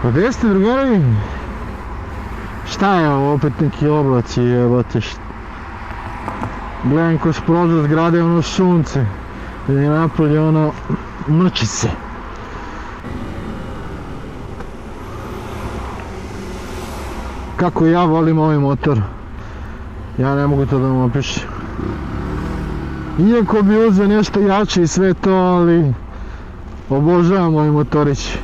Pa gdje ste, drugari? Šta je ovo, opet neki oblaci, jebote, gledam kroz prozor zgrade, ono sunce, i napolje ono, mrči se. Kako ja volim ovaj motor, ja ne mogu to da vam opišem. Iako bi uzeo nešto jače i sve to, ali obožavam ovaj motorić.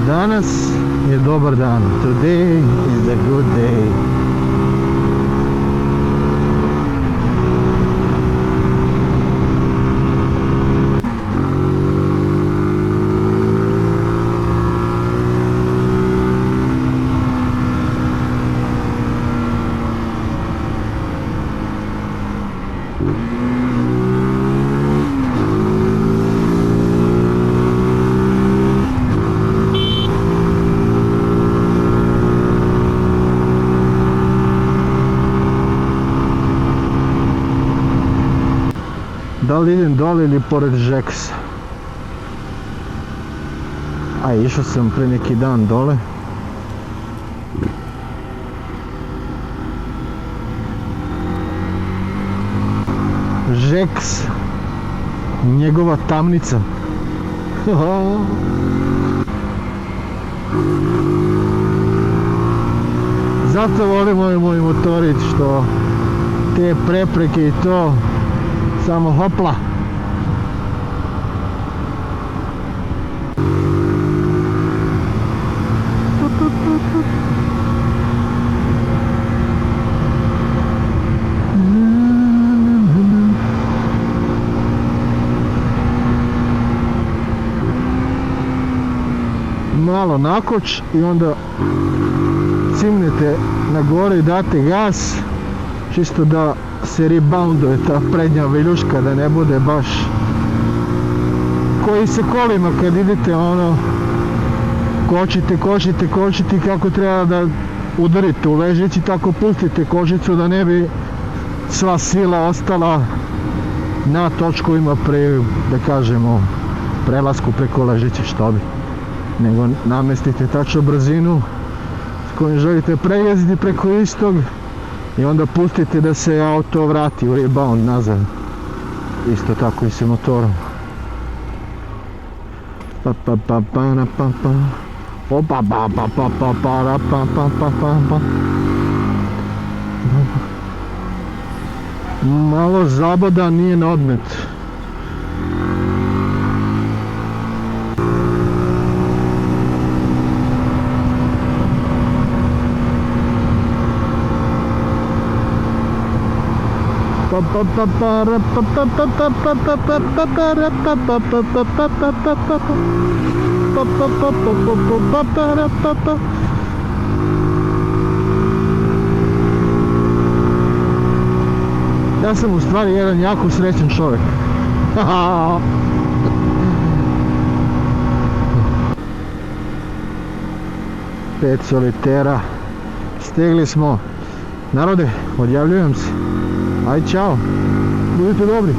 Danas je dobar dan. Today is a good day. Da li idem dole ili pored Žeksa? A išao sam pre neki dan dole. Žeks, njegova tamnica. Zato volim ovaj moj motorić, što te prepreke i to samo hopla. Malo nakoč i onda cimnete na gore i date gas, čisto da se rebounduje ta prednja viljuška, da ne bude baš koji se kolima kad idete ono kočite kako treba da udarite u ležeći, tako pustite kočicu da ne bi sva sila ostala na točkovima pre, da kažemo, prelasku preko ležeće, što bi, nego namestite tačno brzinu s kojom želite prejezditi preko istog i onda pustite da se auto vrati u rebound nazad. Isto tako i sa motorom. Malo zaboda, nije na odmet. Ja sam u stvari jedan jako srećan čovjek. 5 solitera. Stigli smo. Narode, odjavljujem se. Aj, čao. Budite dobri.